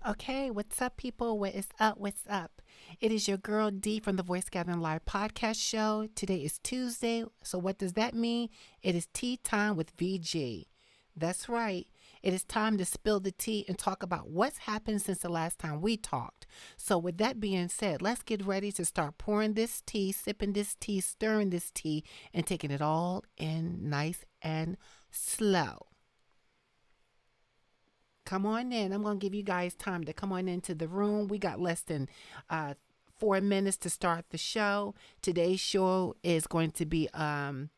Okay, what's up, people? What is up? What's up? It is your girl D from the Voice Gathering Live podcast show. Today is Tuesday, so what does that mean? It is tea time with VG. That's right. It is time to spill the tea and talk about what's happened since the last time we talked. So, with that being said, let's get ready to start pouring this tea, sipping this tea, stirring this tea, and taking it all in nice and slow. Come on in. I'm going to give you guys time to come on into the room. We got less than 4 minutes to start the show. Today's show is going to be, recapping,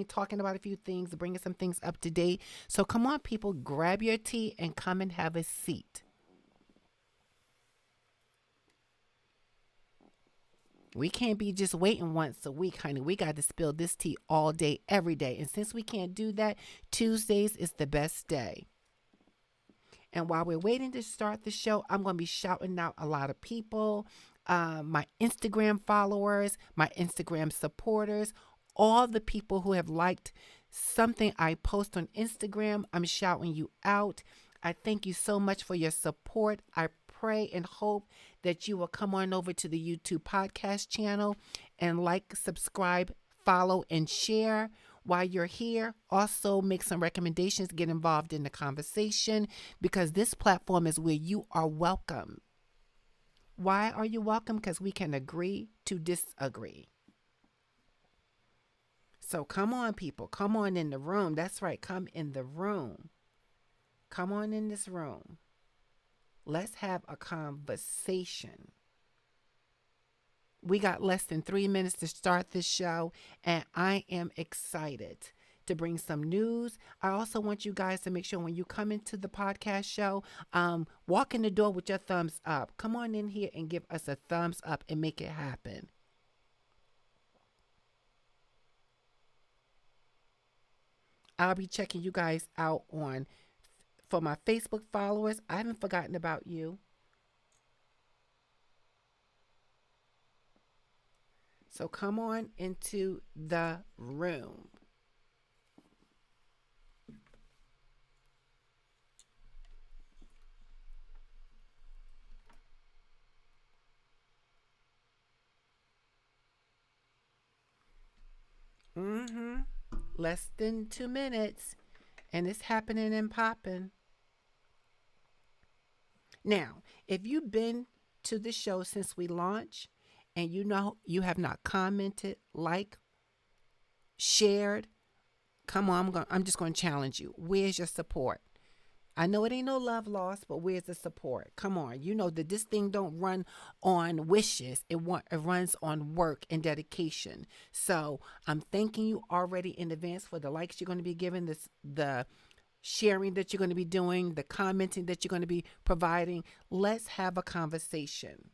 talking about a few things, bringing some things up to date. So come on, people, grab your tea and come and have a seat. We can't be just waiting once a week, honey. We got to spill this tea all day, every day. And since we can't do that, Tuesdays is the best day. And while we're waiting to start the show, I'm going to be shouting out a lot of people, my Instagram followers, my Instagram supporters, all the people who have liked something I post on Instagram. I'm shouting you out. I thank you so much for your support. I pray and hope that you will come on over to the YouTube podcast channel and like, subscribe, follow, and share. While you're here, also make some recommendations, get involved in the conversation, because this platform is where you are welcome. Why are you welcome? Because we can agree to disagree. So come on, people. Come on in the room. That's right. Come in the room. Come on in this room. Let's have a conversation. We got less than 3 minutes to start this show, and I am excited to bring some news. I also want you guys to make sure when you come into the podcast show, walk in the door with your thumbs up. Come on in here and give us a thumbs up and make it happen. I'll be checking you guys out for my Facebook followers. I haven't forgotten about you. So come on into the room. Less than 2 minutes, and it's happening and popping. Now, if you've been to the show since we launched, and you know you have not commented, liked, shared, come on, I'm just going to challenge you. Where's your support? I know it ain't no love lost, but where's the support? Come on. You know that this thing don't run on wishes. It runs on work and dedication. So I'm thanking you already in advance for the likes you're going to be giving, the sharing that you're going to be doing, the commenting that you're going to be providing. Let's have a conversation.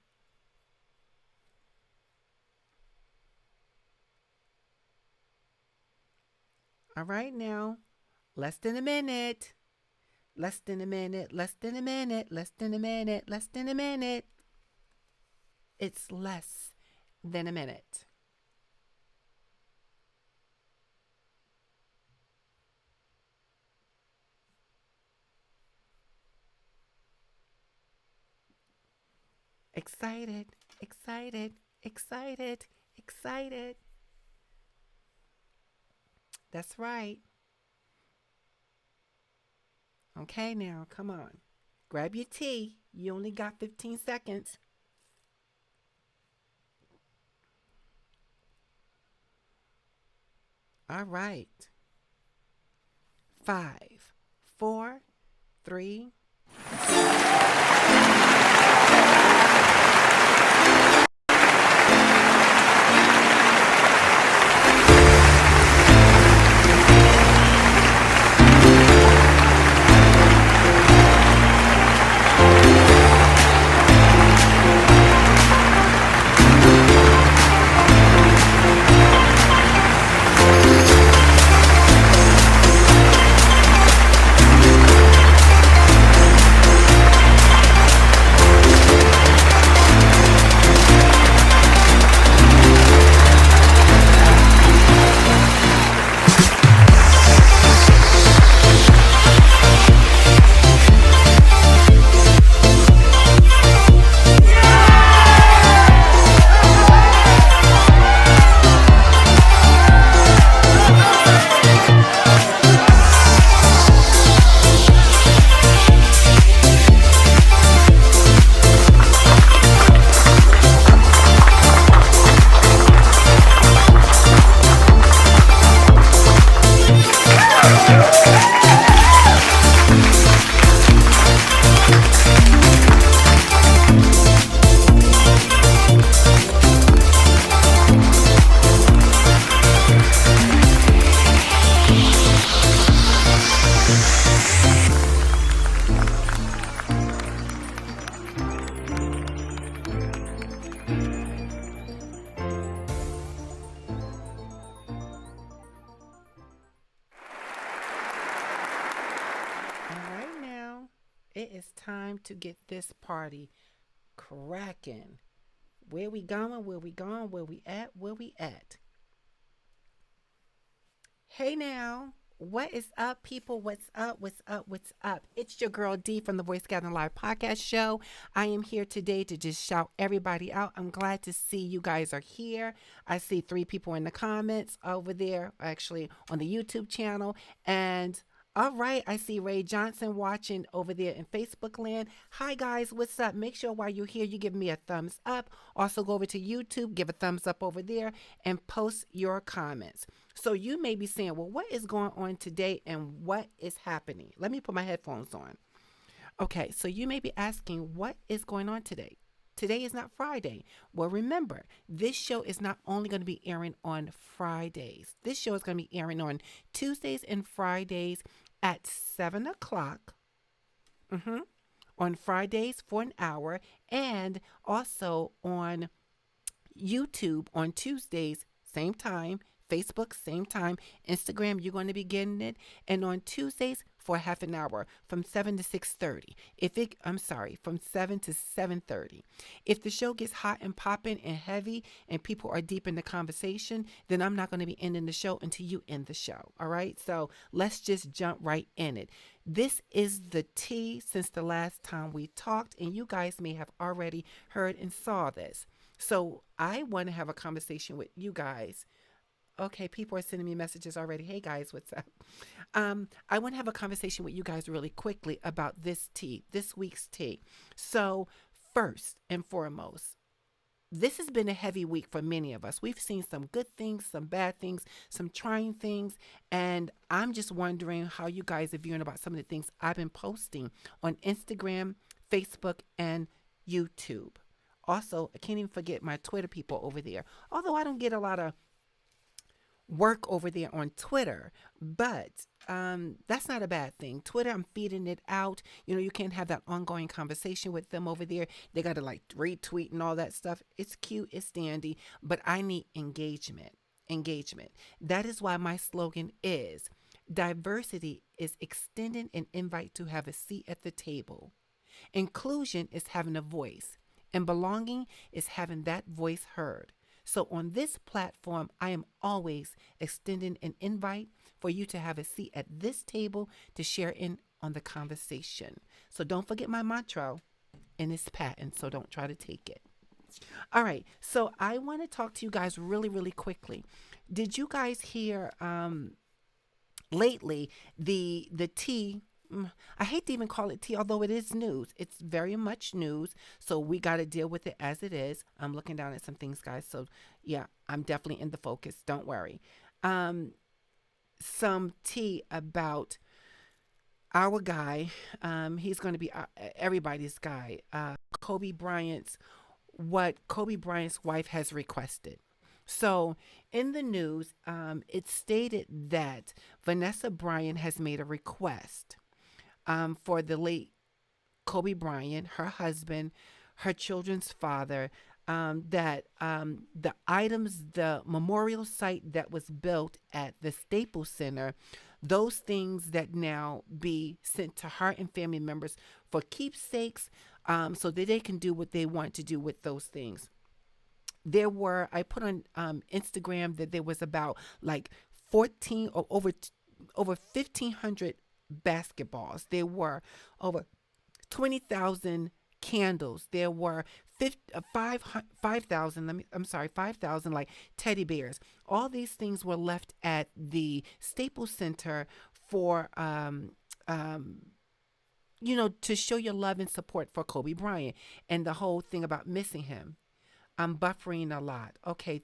All right, now, less than a minute. Less than a minute, less than a minute, less than a minute, less than a minute. It's less than a minute. Excited, excited, excited, excited. That's right. Okay, now, come on. Grab your tea. You only got 15 seconds. All right. 5, 4, 3, It is time to get this party cracking. Where we going? Where we going? Where we at? Where we at? Hey now, what is up, people? What's up? What's up? What's up? It's your girl D from the Voice Gathering Live podcast show. I am here today to just shout everybody out. I'm glad to see you guys are here. I see three people in the comments over there, actually on the YouTube channel. And all right, I see Ray Johnson watching over there in Facebook land. Hi guys, what's up? Make sure while you're here, you give me a thumbs up. Also go over to YouTube, give a thumbs up over there, and post your comments. So you may be saying, well, what is going on today and what is happening? Let me put my headphones on. Okay, so you may be asking, what is going on today? Today is not Friday. Well, remember, this show is not only going to be airing on Fridays. This show is going to be airing on Tuesdays and Fridays at 7 o'clock. On Fridays for an hour, and also on YouTube on Tuesdays, same time, Facebook, same time, Instagram, you're going to be getting it, and on Tuesdays for half an hour from 7 to 6:30. From 7 to 7:30. If the show gets hot and popping and heavy and people are deep in the conversation, then I'm not going to be ending the show until you end the show. All right? So let's just jump right in it. This is the tea since the last time we talked, and you guys may have already heard and saw this. So I want to have a conversation with you guys. Okay, people are sending me messages already. Hey guys, what's up? I want to have a conversation with you guys really quickly about this tea, this week's tea. So, first and foremost, this has been a heavy week for many of us. We've seen some good things, some bad things, some trying things, and I'm just wondering how you guys are viewing about some of the things I've been posting on Instagram, Facebook, and YouTube. Also, I can't even forget my Twitter people over there. Although I don't get a lot of work over there on Twitter, but that's not a bad thing. Twitter, I'm feeding it out. You know, you can't have that ongoing conversation with them over there. They got to like retweet and all that stuff. It's cute, it's dandy, but I need engagement. Engagement. That is why my slogan is diversity is extending an invite to have a seat at the table. Inclusion is having a voice, and belonging is having that voice heard. So on this platform, I am always extending an invite for you to have a seat at this table to share in on the conversation. So don't forget my mantra, and it's patent, so don't try to take it. All right, so I want to talk to you guys really, really quickly. Did you guys hear lately the tea? I hate to even call it tea, although it is news. It's very much news, so we got to deal with it as it is. I'm looking down at some things, guys. So, yeah, I'm definitely in the focus. Don't worry. Some tea about our guy. He's going to be everybody's guy. What Kobe Bryant's wife has requested. So, in the news, it stated that Vanessa Bryant has made a request for the late Kobe Bryant, her husband, her children's father, the memorial site that was built at the Staples Center, those things that now be sent to her and family members for keepsakes, so that they can do what they want to do with those things. I put on Instagram that there was about like 14 or over 1,500 basketballs. There were over 20,000 candles. There were 5,000, 5,000 like teddy bears. All these things were left at the Staples Center for, to show your love and support for Kobe Bryant and the whole thing about missing him. I'm buffering a lot. Okay.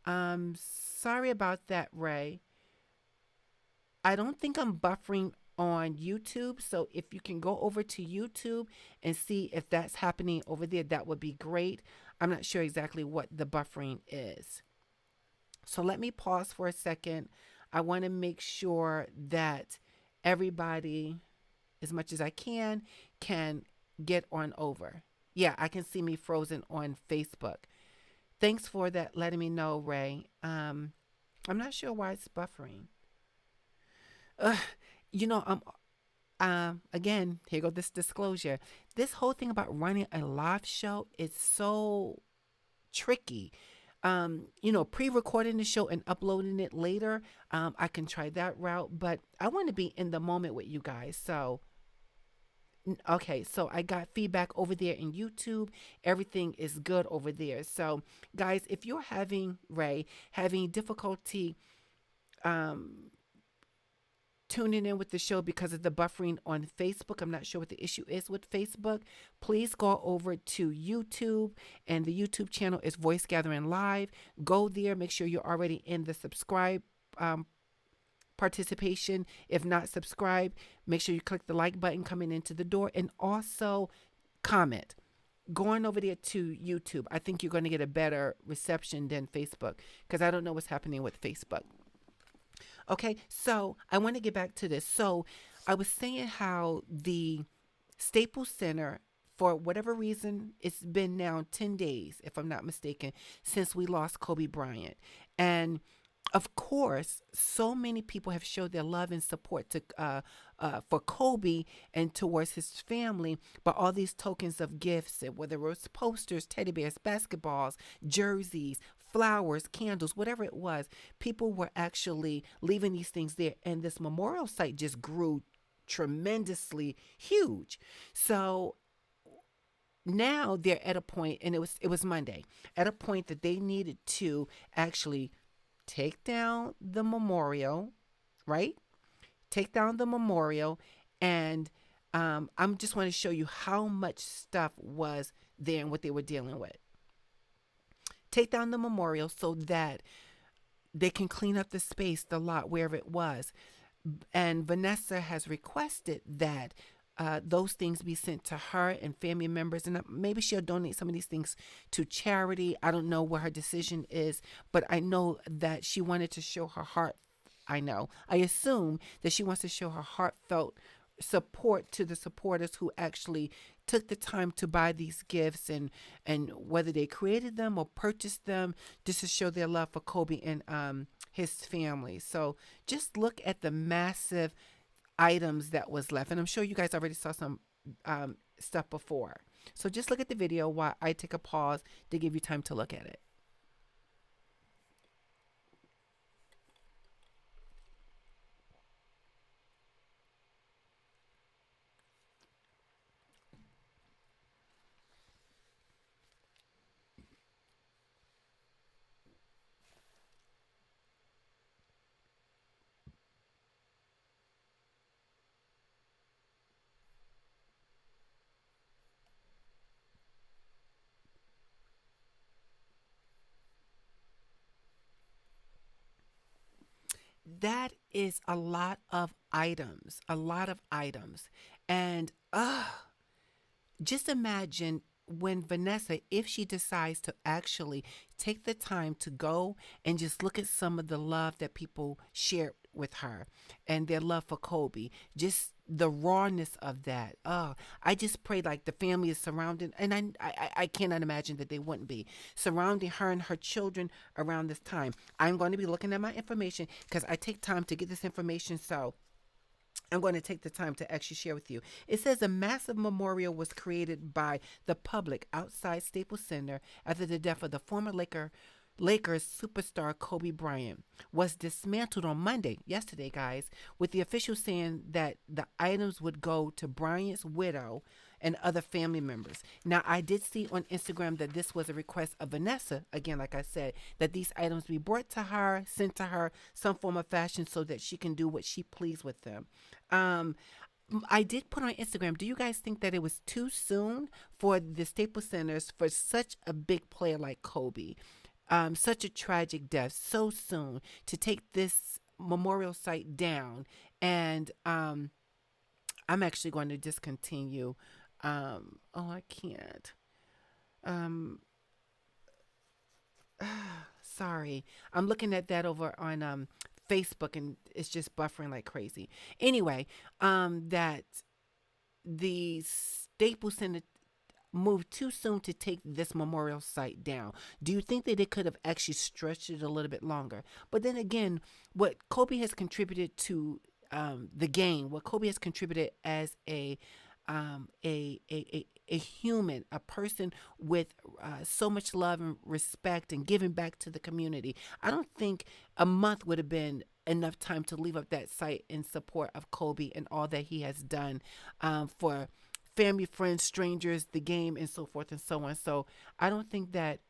Sorry about that, Ray. I don't think I'm buffering on YouTube. So if you can go over to YouTube and see if that's happening over there, that would be great. I'm not sure exactly what the buffering is. So let me pause for a second. I want to make sure that everybody, as much as I can get on over. Yeah, I can see me frozen on Facebook. Thanks for that, letting me know, Ray. I'm not sure why it's buffering. Uh, you know, Again, here go this disclosure. This whole thing about running a live show is so tricky. Pre-recording the show and uploading it later, I can try that route, but I want to be in the moment with you guys. So, okay, so I got feedback over there in YouTube. Everything is good over there. So, guys, if you're having difficulty um tuning in with the show because of the buffering on Facebook. I'm not sure what the issue is with Facebook. Please go over to YouTube, and the YouTube channel is Voice Gathering Live. Go there. Make sure you're already in the subscribe participation. If not subscribed, make sure you click the like button coming into the door, and also comment. Going over there to YouTube, I think you're going to get a better reception than Facebook because I don't know what's happening with Facebook. Okay, so I want to get back to this. So I was saying how the Staples Center, for whatever reason, it's been now 10 days, if I'm not mistaken, since we lost Kobe Bryant. And of course, so many people have showed their love and support to for Kobe and towards his family. But all these tokens of gifts, whether it was posters, teddy bears, basketballs, jerseys, flowers, candles, whatever it was, people were actually leaving these things there, and this memorial site just grew tremendously huge. So now they're at a point, and it was Monday, at a point that they needed to actually take down the memorial, right? Take down the memorial, and I'm just want to show you how much stuff was there and what they were dealing with. Take down the memorial so that they can clean up the space, the lot, wherever it was. And Vanessa has requested that those things be sent to her and family members, and maybe she'll donate some of these things to charity. I don't know what her decision is, but I know that she wanted to show her heart. I assume that she wants to show her heartfelt support to the supporters who actually took the time to buy these gifts, and whether they created them or purchased them, just to show their love for Kobe and his family. So just look at the massive items that was left, and I'm sure you guys already saw some stuff before. So just look at the video while I take a pause to give you time to look at it. That is a lot of items. And just imagine when Vanessa, if she decides to actually take the time to go and just look at some of the love that people shared with her and their love for Kobe, just the rawness of that. I just pray like the family is surrounded, and I cannot imagine that they wouldn't be surrounding her and her children around this time. I'm going to be looking at my information because I take time to get this information. So I'm going to take the time to actually share with you. It says a massive memorial was created by the public outside Staples Center after the death of the former Lakers superstar Kobe Bryant was dismantled on Monday, yesterday, guys, with the officials saying that the items would go to Bryant's widow and other family members. Now, I did see on Instagram that this was a request of Vanessa, again, like I said, that these items be brought to her, sent to her, some form of fashion so that she can do what she pleased with them. Um, I did put on Instagram. Do you guys think that it was too soon for the Staples Centers for such a big player like Kobe? Such a tragic death so soon to take this memorial site down. And I'm actually going to discontinue. Oh, I can't. Um, Sorry. I'm looking at that over on Facebook, and it's just buffering like crazy. Anyway, that the Staples Center moved too soon to take this memorial site down. Do you think that they could have actually stretched it a little bit longer? But then again, what Kobe has contributed to the game, what Kobe has contributed as a human, a person with so much love and respect and giving back to the community. I don't think a month would have been enough time to leave up that site in support of Kobe and all that he has done for family, friends, strangers, the game, and so forth and so on. So I don't think that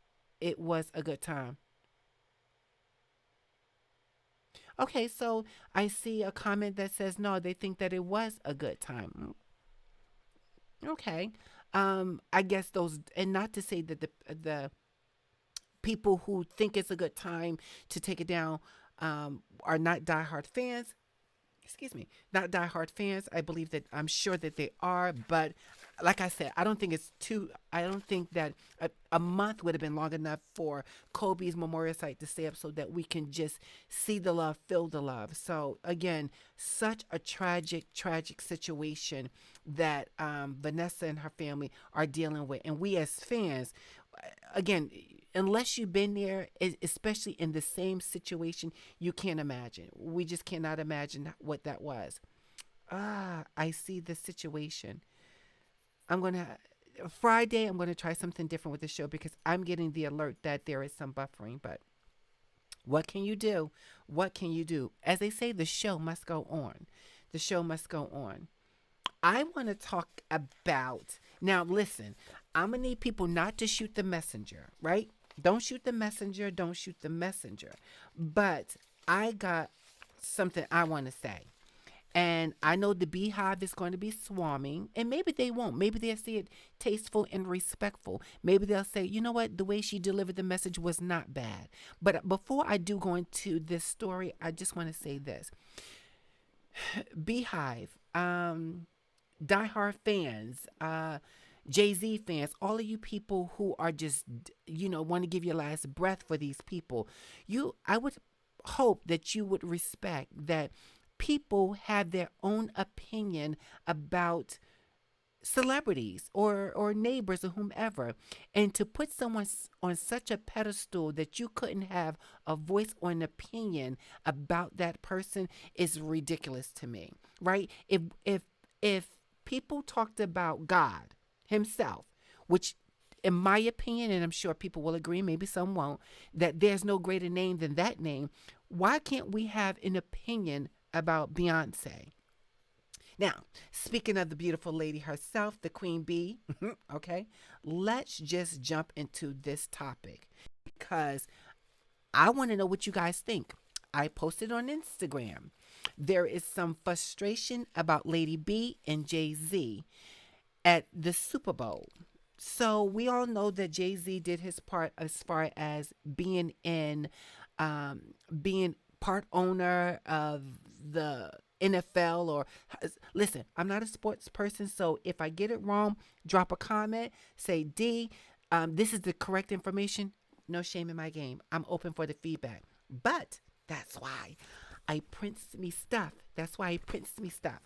it was a good time. Okay, so I see a comment that says no, they think that it was a good time. Okay. I guess those, and not to say that the people who think it's a good time to take it down are not diehard fans. Excuse me, not diehard fans. I believe that, I'm sure that they are, but like I said, I don't think it's too. I don't think that a month would have been long enough for Kobe's memorial site to stay up so that we can just see the love, feel the love. So again, such a tragic, tragic situation that Vanessa and her family are dealing with, and we as fans, again, unless you've been there, especially in the same situation, you can't imagine. We just cannot imagine what that was. Ah, I see the situation. I'm going to, Friday, I'm going to try something different with the show because I'm getting the alert that there is some buffering. But what can you do? What can you do? As they say, the show must go on. The show must go on. I want to talk about, now listen, I'm going to need people not to shoot the messenger, right? Don't shoot the messenger. Don't shoot the messenger. But I got something I want to say. And I know the beehive is going to be swarming, and maybe they won't. Maybe they'll see it tasteful and respectful. Maybe they'll say, you know what, the way she delivered the message was not bad. But before I do go into this story, I just want to say this. Beehive, diehard fans, JayZ fans, all of you people who are just, want to give your last breath for these people, I would hope that you would respect that people have their own opinion about celebrities or neighbors or whomever, and to put someone on such a pedestal that you couldn't have a voice or an opinion about that person is ridiculous to me, right? If people talked about God himself, which in my opinion, and I'm sure people will agree, maybe some won't, that there's no greater name than that name, why can't we have an opinion about Beyonce? Now, speaking of the beautiful lady herself, the Queen Bee, okay, let's just jump into this topic because I want to know what you guys think. I posted on Instagram. There is some frustration about Lady B and JayZ at the Super Bowl. So we all know that JayZ did his part as far as um, being part owner of the NFL. Or listen, I'm not a sports person, so if I get it wrong, drop a comment. Say D, this is the correct information. No shame in my game. I'm open for the feedback. But that's why I print me stuff. That's why I print me stuff.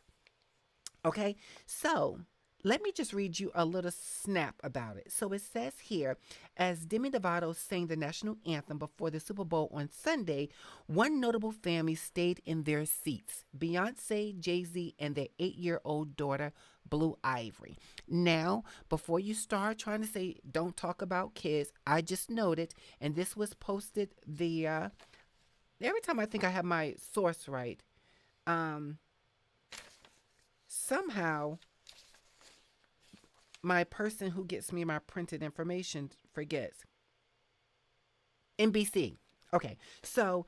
Okay, so let me just read you a little snap about it. So it says here, as Demi Lovato sang the national anthem before the Super Bowl on Sunday, one notable family stayed in their seats: Beyonce, JayZ, and their 8-year-old daughter, Blue Ivory. Now, before you start trying to say don't talk about kids, I just noted, and this was posted every time I think I have my source right, um, somehow my person who gets me my printed information forgets. NBC. Okay, so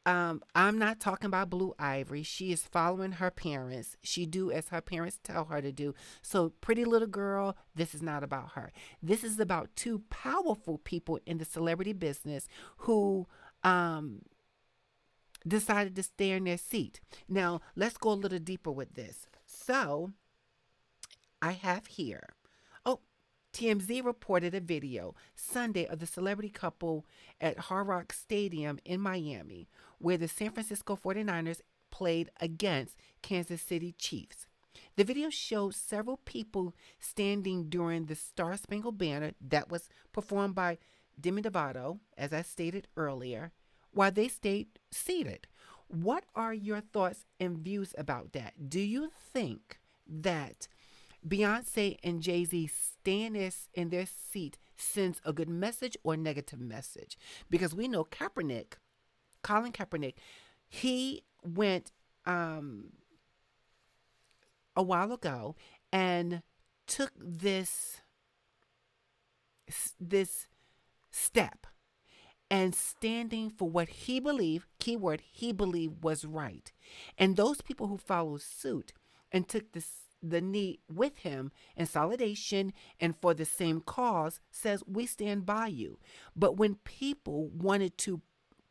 I'm not talking about Blue Ivory. She is following her parents. She do as her parents tell her to do. So, pretty little girl, this is not about her. This is about two powerful people in the celebrity business who decided to stay in their seat. Now, let's go a little deeper with this. So, I have here. Oh, TMZ reported a video Sunday of the celebrity couple at Hard Rock Stadium in Miami, where the San Francisco 49ers played against Kansas City Chiefs. The video shows several people standing during the Star Spangled Banner that was performed by Demi Lovato, as I stated earlier, while they stayed seated. What are your thoughts and views about that? Do you think that Beyonce and Jay Z staying in their seat sends a good message or negative message? Because we know Colin Kaepernick, he went um, a while ago and took this step and standing for what he believed, keyword, he believed was right. And those people who followed suit and took the knee with him in solidation and for the same cause says, we stand by you. But when people wanted to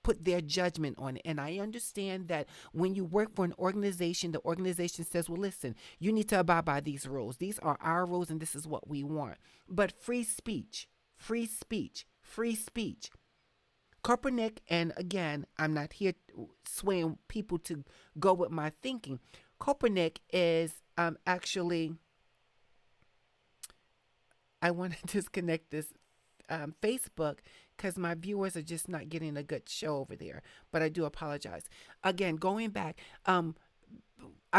put their judgment on it, and I understand that when you work for an organization, the organization says, well, listen, you need to abide by these rules. These are our rules and this is what we want. But free speech, free speech. Kaepernick, and again, I'm not here swaying people to go with my thinking. Kaepernick is actually, I want to disconnect this Facebook because my viewers are just not getting a good show over there. But I do apologize. Again, going back, I'm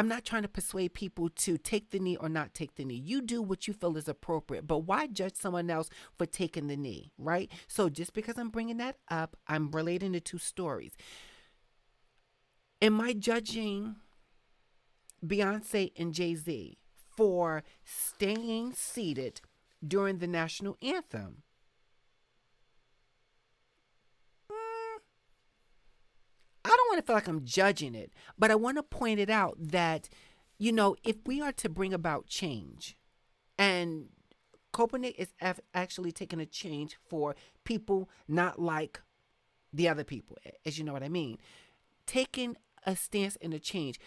not trying to persuade people to take the knee or not take the knee. You do what you feel is appropriate, but why judge someone else for taking the knee, right? So just because I'm bringing that up, I'm relating the two stories. Am I judging Beyonce and Jay Z for staying seated during the national anthem? I don't want to feel like I'm judging it, but I want to point it out that, if we are to bring about change, and Copernic is actually taking a change for people not like the other people, as you know what I mean, taking a stance in a change.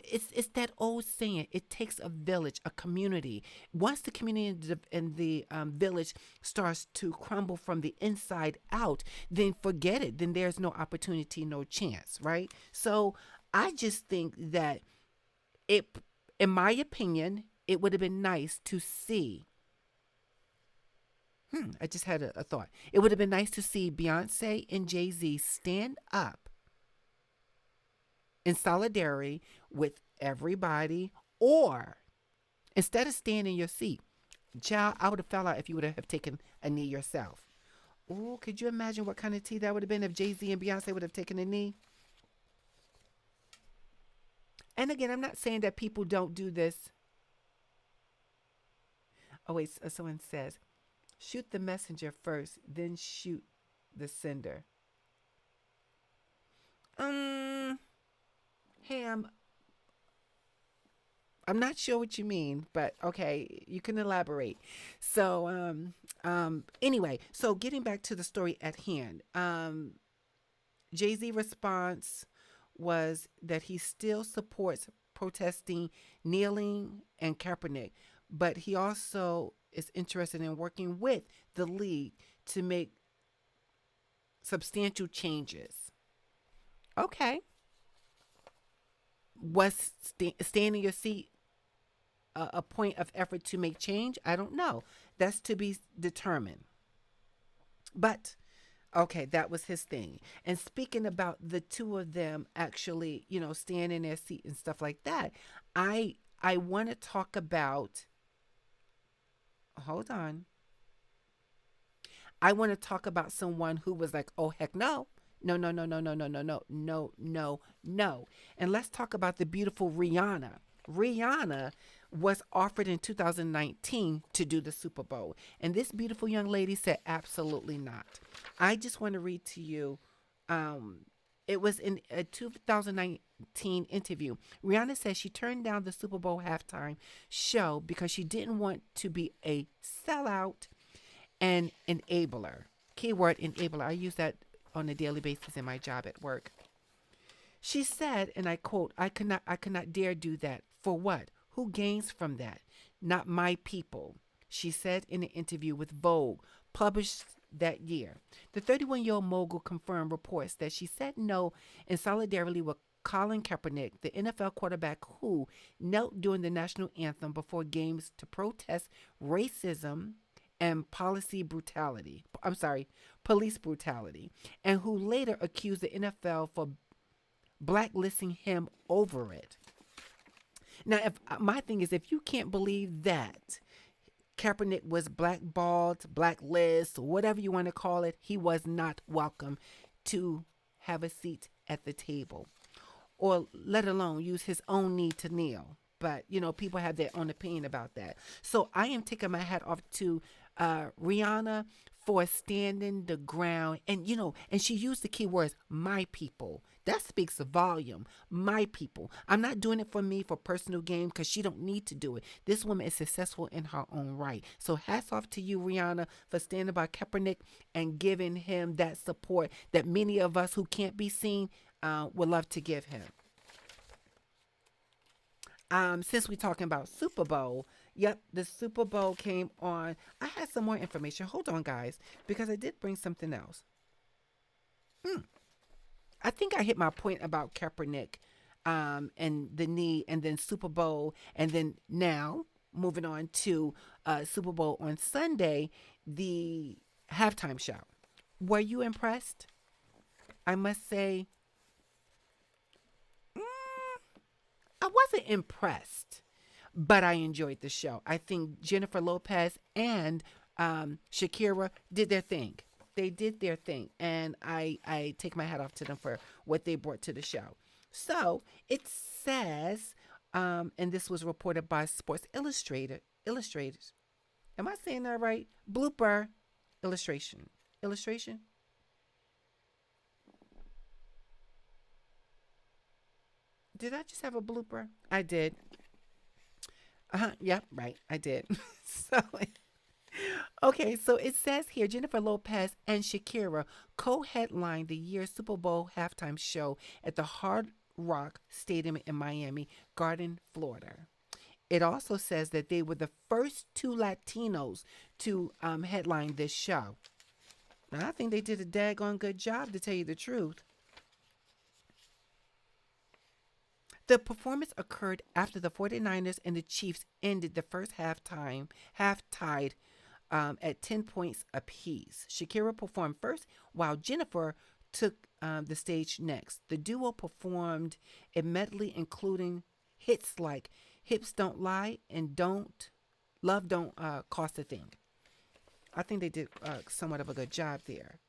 It's that old saying, it takes a village, a community. Once the community and the village starts to crumble from the inside out, then forget it. Then there's no opportunity, no chance, right? So I just think that it, in my opinion, it would have been nice to see. I just had a thought. It would have been nice to see Beyonce and Jay Z stand up in solidarity with everybody, or instead of staying in your seat, child, I would have fell out if you would have taken a knee yourself. Oh, could you imagine what kind of tea that would have been if Jay Z and Beyonce would have taken a knee? And again, I'm not saying that people don't do this. Oh, wait, someone says, shoot the messenger first, then shoot the sender. Hey, I'm not sure what you mean, but okay, you can elaborate. So, anyway, so getting back to the story at hand, Jay Z response was that he still supports protesting, kneeling, and Kaepernick, but he also is interested in working with the league to make substantial changes. Okay, was staying in your seat a point of effort to make change? I don't know. That's to be determined. But okay, that was his thing. And speaking about the two of them actually, staying in their seat and stuff like that, I want to talk about. Hold on. I want to talk about someone who was like, "Oh heck no." No, no, no, no, no, no, no, no, no, no, no. And let's talk about the beautiful Rihanna. Rihanna was offered in 2019 to do the Super Bowl. And this beautiful young lady said, absolutely not. I just want to read to you. It was in a 2019 interview. Rihanna said she turned down the Super Bowl halftime show because she didn't want to be a sellout and enabler. Keyword enabler. I use that on a daily basis in my job at work. She said, and I quote, I cannot dare do that. For what? Who gains from that? Not my people, she said in an interview with Vogue, published that year. The 31-year-old mogul confirmed reports that she said no in solidarity with Colin Kaepernick, the NFL quarterback who knelt during the national anthem before games to protest racism and police brutality, and who later accused the NFL for blacklisting him over it. Now, if my thing is, if you can't believe that Kaepernick was blackballed, blacklist, whatever you want to call it, he was not welcome to have a seat at the table, or let alone use his own knee to kneel. But people have their own opinion about that. So I am taking my hat off to Rihanna for standing the ground, and and she used the key words, "my people." That speaks a volume. My people. I'm not doing it for me for personal gain because she don't need to do it. This woman is successful in her own right. So hats off to you, Rihanna, for standing by Kaepernick and giving him that support that many of us who can't be seen would love to give him. Since we're talking about Super Bowl, yep, the Super Bowl came on. I had some more information. Hold on, guys, because I did bring something else. Hmm. I think I hit my point about Kaepernick, and the knee, and then Super Bowl, and then now moving on to Super Bowl on Sunday, the halftime show. Were you impressed? I must say, I wasn't impressed, but I enjoyed the show. I think Jennifer Lopez and Shakira did their thing. They did their thing, and I take my hat off to them for what they brought to the show. So it says, and this was reported by Sports Illustrated. Illustrated. Am I saying that right? Blooper illustration. Illustration. Did I just have a blooper? I did. Yep, right. I did. So okay, so it says here Jennifer Lopez and Shakira co headlined the year's Super Bowl halftime show at the Hard Rock Stadium in Miami Garden, Florida. It also says that they were the first two Latinos to headline this show. Now, I think they did a daggone good job, to tell you the truth. The performance occurred after the 49ers and the Chiefs ended the first half tied at 10 points apiece. Shakira performed first, while Jennifer took the stage next. The duo performed a medley including hits like Hips Don't Lie and Don't Love Don't Cost a Thing. I think they did somewhat of a good job there.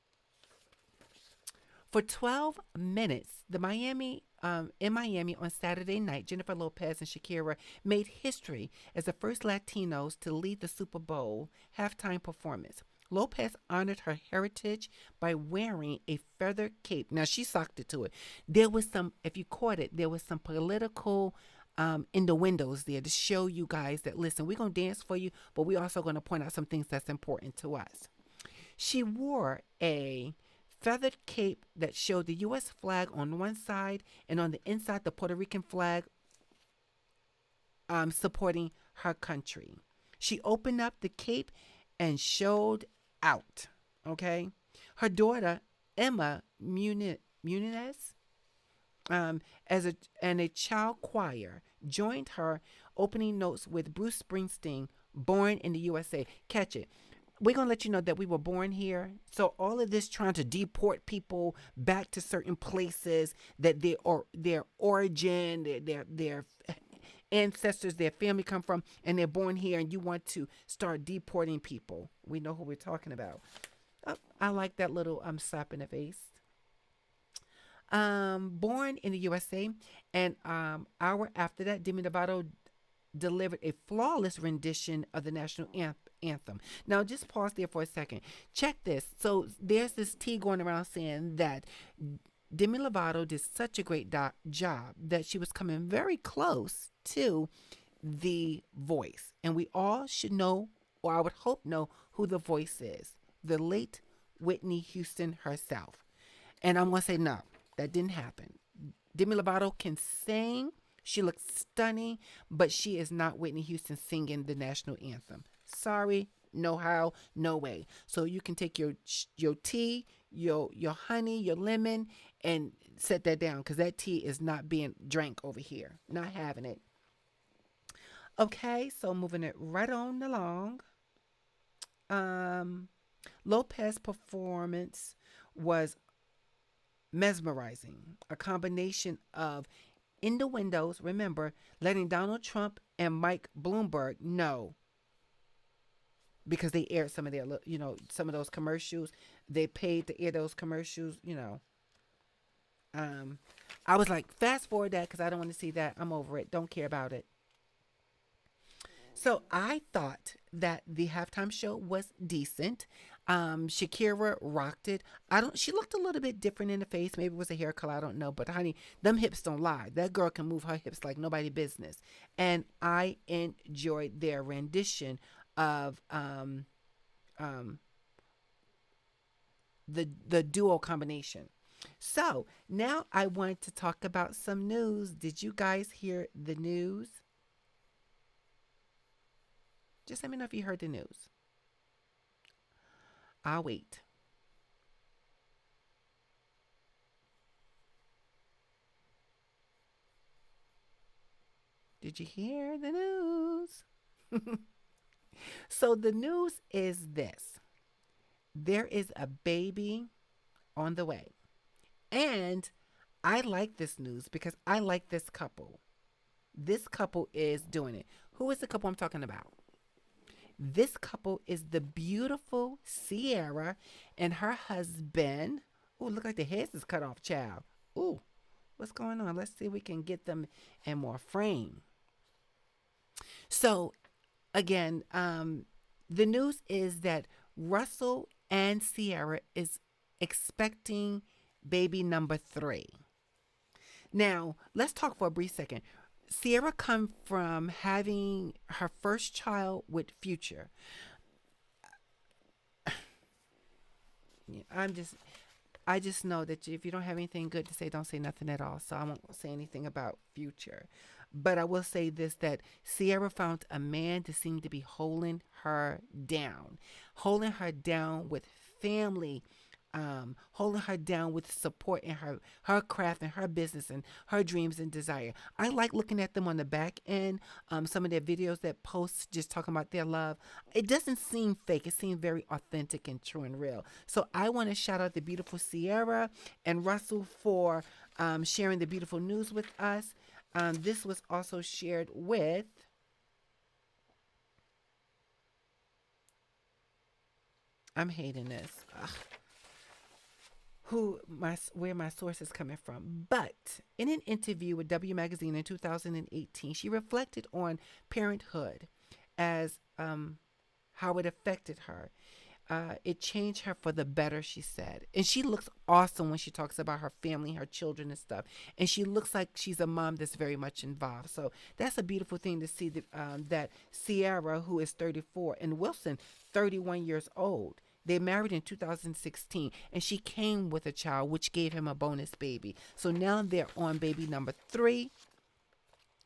For 12 minutes, in Miami on Saturday night, Jennifer Lopez and Shakira made history as the first Latinos to lead the Super Bowl halftime performance. Lopez honored her heritage by wearing a feather cape. Now, she socked it to it. There was some, if you caught it, there was some political in the windows there to show you guys that, listen, we're going to dance for you, but we're also going to point out some things that's important to us. She wore a feathered cape that showed the U.S. flag on one side, and on the inside, the Puerto Rican flag supporting her country. She opened up the cape and showed out. Okay. Her daughter, Emma Munez, as a child choir, joined her opening notes with Bruce Springsteen, "Born in the USA." Catch it. We're gonna let you know that we were born here. So all of this trying to deport people back to certain places that their origin, their ancestors, their family come from, and they're born here, and you want to start deporting people. We know who we're talking about. Oh, I like that little slap in the face. Born in the USA, and hour after that, Demi Lovato delivered a flawless rendition of the national anthem. Now, just pause there for a second. Check this. So, there's this tea going around saying that Demi Lovato did such a great job that she was coming very close to the voice. And we all should know, or I would hope know, who the voice is: the late Whitney Houston herself. And I'm going to say, no, that didn't happen. Demi Lovato can sing. She looks stunning, but she is not Whitney Houston singing the national anthem. Sorry, no how, no way. So you can take your tea, your honey, your lemon, and set that down, because that tea is not being drank over here. Not having it. Okay, so moving it right on along. Um, Lopez performance was mesmerizing, a combination of innuendos, remember, letting Donald Trump and Mike Bloomberg know because they aired some of their, some of those commercials. They paid to air those commercials. Um, I was like, fast forward that because I don't want to see that. I'm over it. Don't care about it. So I thought that the halftime show was decent. Shakira rocked it. I don't. She looked a little bit different in the face. Maybe it was a hair color. I don't know. But honey, them hips don't lie. That girl can move her hips like nobody business. And I enjoyed their rendition of um, the duo combination. So now I want to talk about some news. Did you guys hear the news? Just let me know if you heard the news. I'll wait. Did you hear the news? So the news is this: there is a baby on the way. And I like this news because I like this couple. This couple is doing it. Who is the couple I'm talking about? This couple is the beautiful Ciara and her husband. Oh, look like the heads is cut off, child. Ooh, what's going on? Let's see if we can get them in more frame. So again, the news is that Russell and Ciara is expecting baby number three. Now, let's talk for a brief second. Ciara come from having her first child with Future. Yeah, I just know that if you don't have anything good to say, don't say nothing at all. So I won't say anything about Future. But I will say this, that Ciara found a man that seemed to be holding her down with family, holding her down with support in her craft and her business and her dreams and desire. I like looking at them on the back end. Some of their videos that post just talking about their love. It doesn't seem fake. It seems very authentic and true and real. So I want to shout out the beautiful Ciara and Russell for sharing the beautiful news with us. This was also shared with. I'm hating this. Ugh, where my source is coming from. But in an interview with W Magazine in 2018, she reflected on parenthood as how it affected her. It changed her for the better, she said. And she looks awesome when she talks about her family, her children, and stuff. And she looks like she's a mom that's very much involved. So that's a beautiful thing to see that Ciara, who is 34, and Wilson, 31 years old. They married in 2016, and she came with a child, which gave him a bonus baby. So now they're on baby number three,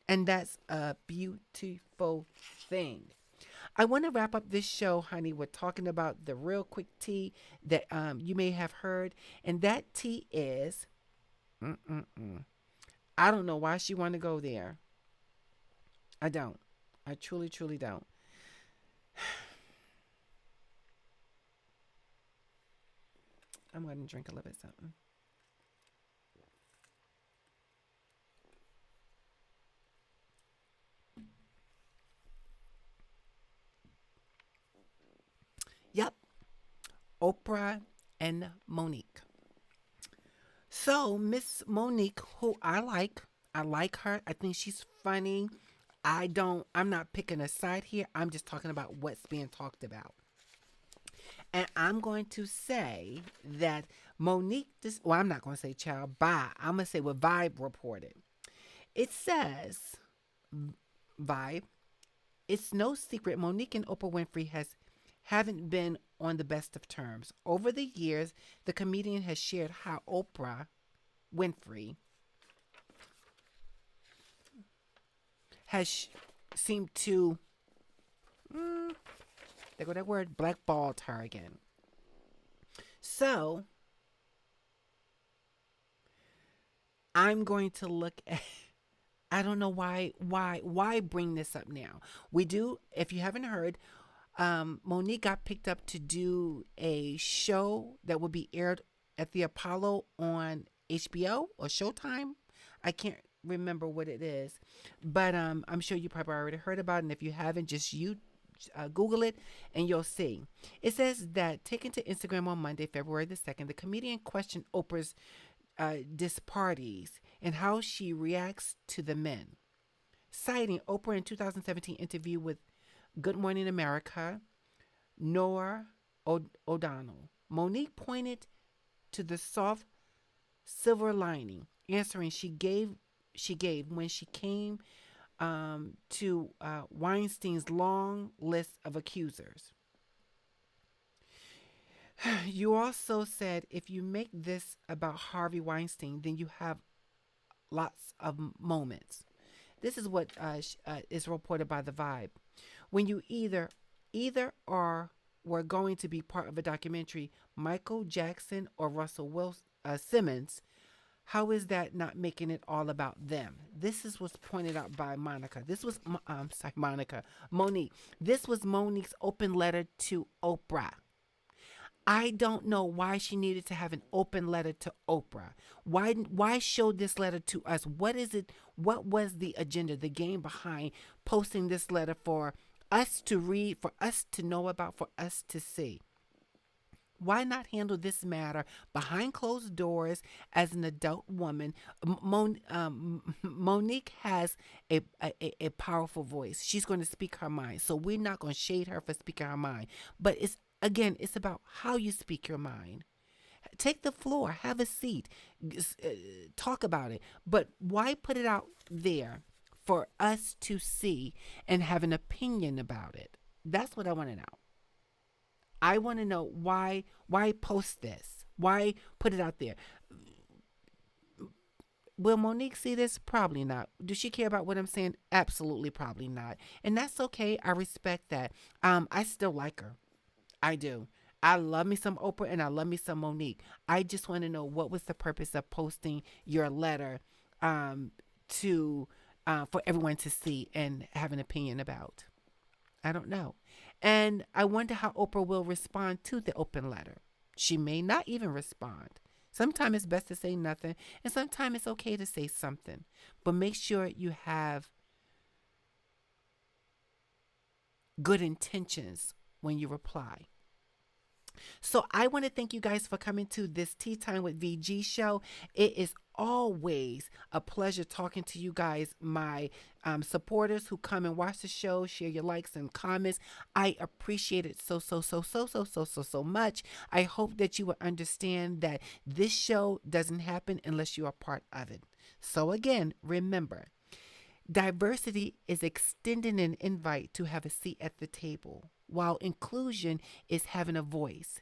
and that's a beautiful thing. I want to wrap up this show, honey, with talking about the real quick tea that you may have heard, and that tea is, mm-mm-mm. I don't know why she want to go there. I don't. I truly, truly don't. I'm going to drink a little bit of something. Yep, Oprah and Monique. So Miss Monique, who I like her. I think she's funny. I'm not picking a side here. I'm just talking about what's being talked about. And I'm going to say that Monique, well, I'm not going to say child, bye. I'm going to say what Vibe reported. It says, Vibe, it's no secret Monique and Oprah Winfrey haven't been on the best of terms. Over the years, the comedian has shared how Oprah Winfrey has seemed to, there go that word, blackballed her again. So I'm going to look at. I don't know why bring this up now. We do, if you haven't heard, Monique got picked up to do a show that will be aired at the Apollo on HBO or Showtime. I can't remember what it is, but I'm sure you probably already heard about it. And if you haven't, just you Google it and you'll see. It says that taken to Instagram on Monday, February the 2nd, the comedian questioned Oprah's disparities and how she reacts to the men. Citing Oprah in 2017 interview with Good Morning America, Noah O'Donnell, Monique pointed to the soft silver lining, answering she gave when she came to Weinstein's long list of accusers. You also said if you make this about Harvey Weinstein, then you have lots of moments. This is what is reported by the Vibe. When you either are were going to be part of a documentary, Michael Jackson or Russell Wilson, Simmons, how is that not making it all about them? This is what's pointed out by Monica. This was, sorry, Monica, Monique. This was Monique's open letter to Oprah. I don't know why she needed to have an open letter to Oprah. Why show this letter to us? What is it? What was the agenda, the game behind posting this letter for us to read, for us to know about, for us to see? Why not handle this matter behind closed doors as an adult woman? Monique has a powerful voice. She's going to speak her mind. So we're not going to shade her for speaking her mind. But it's about how you speak your mind. Take the floor, have a seat, talk about it. But why put it out there for us to see and have an opinion about it? That's what I want to know. I want to know why post this? Why put it out there? Will Monique see this? Probably not. Does she care about what I'm saying? Absolutely, probably not. And that's okay. I respect that. I still like her. I do. I love me some Oprah and I love me some Monique. I just want to know what was the purpose of posting your letter to for everyone to see and have an opinion about. I don't know. And I wonder how Oprah will respond to the open letter. She may not even respond. Sometimes it's best to say nothing, and sometimes it's okay to say something. But make sure you have good intentions when you reply. So I want to thank you guys for coming to this Tea Time with VG show. It is always a pleasure talking to you guys, my supporters who come and watch the show, share your likes and comments. I appreciate it so much. I hope that you will understand that this show doesn't happen unless you are part of it. So again, remember, diversity is extending an invite to have a seat at the table, while inclusion is having a voice,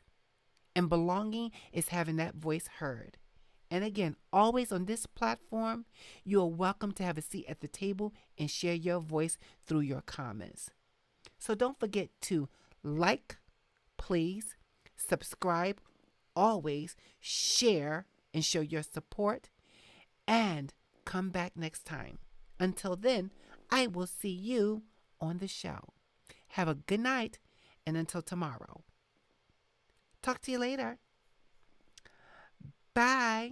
and belonging is having that voice heard. And again, always on this platform, you are welcome to have a seat at the table and share your voice through your comments. So don't forget to like, please, subscribe, always share and show your support, and come back next time. Until then, I will see you on the show. Have a good night, and until tomorrow. Talk to you later. Bye.